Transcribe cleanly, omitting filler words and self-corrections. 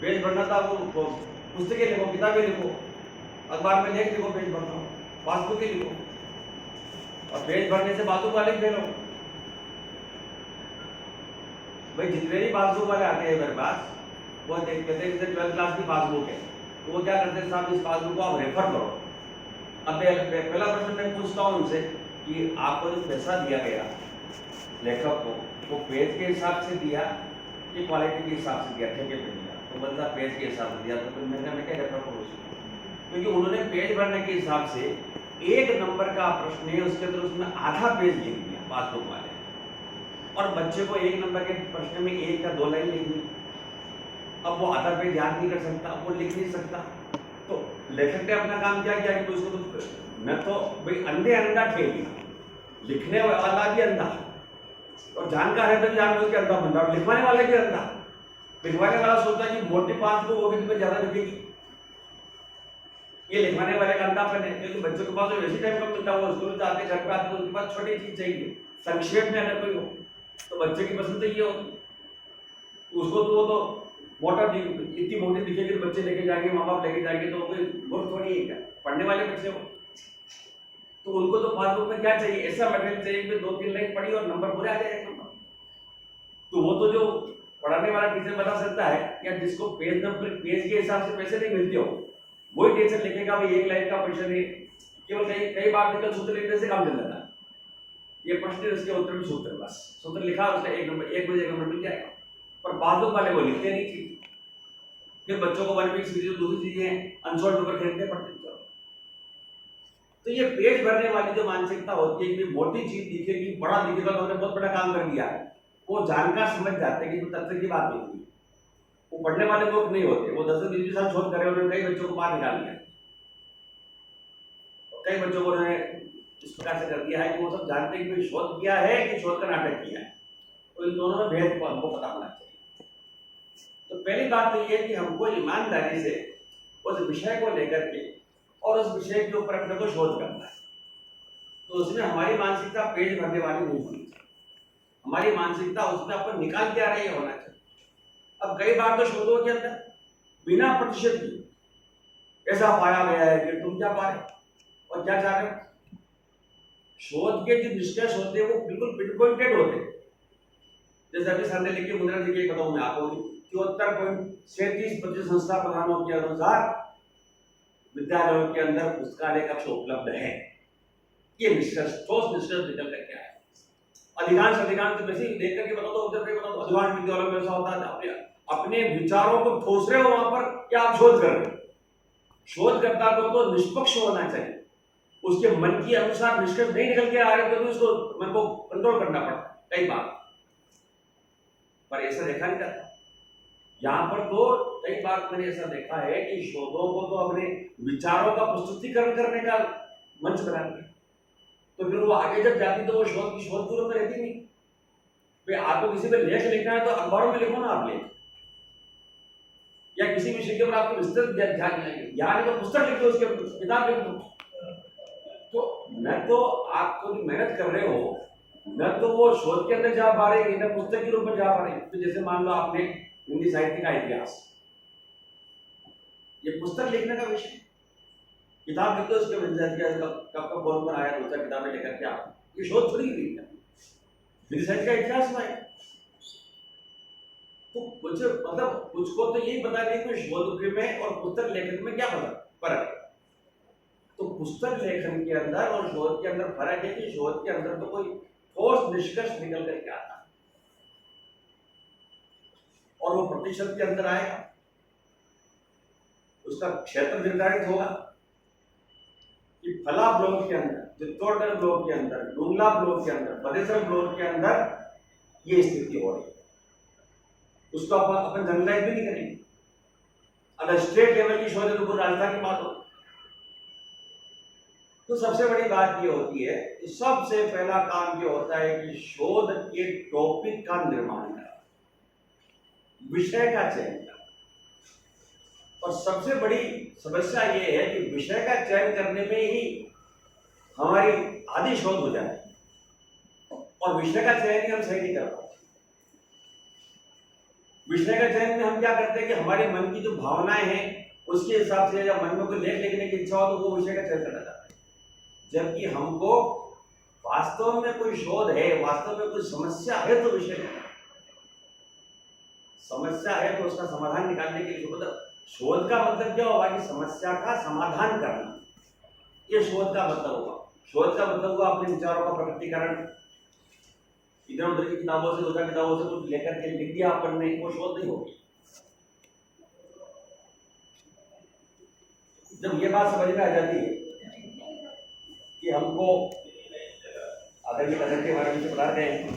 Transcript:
Page भरना था वो पुस्तकें लिखो, किताबें लिखो, अखबार में लेख लिखो, पेज भरना, पासबुकें लिखो। और पेज भरने से बाजू वाले फेल हो भाई। जितने भी पासबुक वाले आते हैं मेरे पास, वो कहते हैं जैसे 12th क्लास की पासबुक है, तो वो क्या करते हैं, साहब इस पासबुक को आप रेफर करो। अब पहला प्रश्न मैं पूछता हूँ उनसे कि आपको जो पैसा दिया गया लेखक को, वो पेज के हिसाब से दिया कि क्वालिटी के हिसाब से दिया, ठेके पे दिया? तो बंदा पेज के हिसाब से दिया, तो फिर मैं क्या रेफर करूँ उसको? क्योंकि उन्होंने पेज भरने के हिसाब से 1 नंबर का प्रश्न है, उसके अंदर उसमें आधा पेज लिख दिया पासबुक वाले। और बच्चे को 1 नंबर के प्रश्न में 1 या 2 लाइन लिखनी, अब वो आधा पेज याद नहीं कर सकता, वो लिख नहीं सकता। तो लेखक ने अपना काम क्या किया कि उसको तो मैं तो भाई अंधे अंधा खेल दिया, लिखने वाला भी अंधा और जानकार है तो जानबूझ के अंधा बंदा, और लिखवाने वाला भी अंधा। लिखवाने वाला सोचता है कि मोटी पासबुक होगी तो ज्यादा लिखेगी, ये लिखवाने वाले का अंधापन है। क्योंकि बच्चों के पास वैसी टाइम कम मिलता है, स्कूल जाते घर पे आते तो उनके पास छोटी चीज चाहिए, संक्षेप में अगर कोई हो तो बच्चे की पसंद तो ये होती, उसको तो वो तो मोटा इतनी मोटी दिखेगी तो बच्चे लेके जाएंगे, माँ बाप लेके जाएंगे, तो कोई गुण थोड़ी है क्या? पढ़ने वाले बच्चे हो तो उनको तो पासबुक में क्या चाहिए, ऐसा मटेरियल चाहिए कि 2-3 लाइन पढ़ी और नंबर पूरे आ जाए नंबर। तो वो तो जो पढ़ाने वाला टीचर बता सकता है या जिसको पेज नंबर पेज के हिसाब से पैसे नहीं मिलते हो, वही टीचर लिखेगा भाई 1 लाइन का क्वेश्चन है, केवल कई बार निकल सूत्र लिखने से काम चल जाता है। ये प्रश्न इसके उत्तर भी सूत्र, बस सूत्र लिखा उसका 1 नंबर, 1 बजे 1 नंबर मिल जाएगा। पर पासबुक वाले वो लिखते नहीं थी, फिर बच्चों को 1 वीक सीरीज दूसरी चीजें अनसॉल्व पेपर खरीदने पड़ते थे। तो ये पेज भरने वाली जो मानसिकता होती है कि मोटी चीज दिखेगी, बड़ा दिखेगा तो हमने बहुत बड़ा काम कर दिया है, वो जानकार समझ जाते हैं कि तो तथ्य की बात नहीं थी। वो पढ़ने वाले लोग नहीं होते, वो 10-20 साल शोध करे, उन्होंने कई बच्चों को बाहर निकाल दिया, कई बच्चों को उन्होंने इस प्रकार से कर दिया है कि वो सब जानते हैं कि शोध किया है कि शोध का नाटक किया है। तो इन दोनों में भेद को हमको पता होना चाहिए। तो पहली बात तो ये है कि हमको ईमानदारी से उस विषय को लेकर के और उस विषय के ऊपर अपने को शोध करना है। तो उसमें हमारी मानसिकता पेज भरने वाली नहीं होनी चाहिए, हमारी मानसिकता उसमें अपन निकाल के आ रही होना चाहिए। अब कई बार तो शोधों के अंदर बिना प्रतिशत की ऐसा पाया गया है कि तुम क्या पा रहे और क्या चाह रहे हो। शोध के जो निष्कर्ष होते हैं वो बिल्कुल पिनपॉइंटेड होते हैं। जैसे अभी सर ने लिखी, मुद्रा जी के बताऊं मैं आपको, 74.37% संस्था प्रधानों के अनुसार विद्यालयों के अंदर पुस्तकालय कक्ष उपलब्ध है। ये निष्कर्ष, ठोस निष्कर्ष निकल कर क्या है। अधिकांश वैसे देख करके बता दो, अधिकांश विद्यालयों में ऐसा होता है अपने विचारों को ठोस रहे हो वहां पर, क्या आप शोध कर रहे हो। शोधकर्ता को तो निष्पक्ष होना चाहिए, उसके मन के अनुसार निष्कर्ष नहीं निकल के आ रहे तो भी उसको मन को कंट्रोल करना पड़ता है कई बार, पर ऐसा देखा नहीं जाता। यहाँ पर तो कई बार मैंने ऐसा देखा है कि शोधों को तो अपने विचारों का प्रस्तुतिकरण करने का मंच बना दिया, तो फिर वो आगे जब जाती तो वो शोध की शोध पूर्व में रहती नहीं। भाई आपको किसी पे लेख लिखना है तो अखबारों में लिखो ना आप लेख, या किसी विषय के ऊपर आपको विस्तृत ध्यान है तो पुस्तक लिख दो, उसके किताब लिख दो। तो न तो आप कोई मेहनत कर रहे हो, न तो वो शोध के अंदर जा पा रहे, न पुस्तक के रूप में जा पा रहे। तो जैसे मान लो आपने हिंदी साहित्य का इतिहास, ये पुस्तक लिखने का विषय, किताब लिखते उसके कब कौन पर आया, दूसरा किताबें लेकर के आप, ये शोध थोड़ी हुई है, हिंदी साहित्य का इतिहास में। तो कुछ मतलब कुछ को तो यही बता दें कि शोध में और पुस्तक लेखन में क्या फर्क है। तो पुस्तक लेखन के अंदर और शोध के अंदर फर्क है कि शोध के अंदर तो कोई ठोस निष्कर्ष निकल करके आता है और वो प्रतिशत के अंदर आएगा, उसका क्षेत्र निर्धारित होगा कि फला ब्लॉक के अंदर, चित्तौड़गढ़ ब्लॉक के अंदर, डुंगला ब्लॉक के अंदर, बदेसर ब्लॉक के अंदर ये स्थिति हो रही है। उसको अपन जनरलाइज भी नहीं करेंगे। अगर स्टेट लेवल की शोध है तो पूरी राजधानी की बात हो। तो सबसे बड़ी बात ये होती है कि सबसे पहला काम ये होता है कि शोध के टॉपिक का निर्माण करना, विषय का चयन करना। और सबसे बड़ी समस्या ये है कि विषय का चयन करने में ही हमारी आधी शोध हो जाती है और विषय का चयन ही हम सही नहीं कर पाते। विषय का चयन में हम क्या करते हैं कि हमारे मन की जो भावनाएं हैं उसके हिसाब से, जब मन में कोई लेख लिखने की इच्छा हो तो वो विषय का चयन करना चाहते हैं। जबकि हमको वास्तव में कोई शोध है, वास्तव में कोई समस्या है तो विषय लेना, समस्या है तो उसका समाधान निकालने के लिए मतलब शोध का मतलब क्या होगा कि समस्या का समाधान करना, ये शोध का मतलब होगा। शोध का मतलब हुआ अपने विचारों का प्रकटीकरण, इधर उधर की किताबों से, दूसरा किताबों से कुछ लेकर के लिख दिया अपन ने, वो शोध नहीं होगी। जब ये बात समझ में आ जाती है कि हमको आदरणीय कदम के बारे में पढ़ा रहे हैं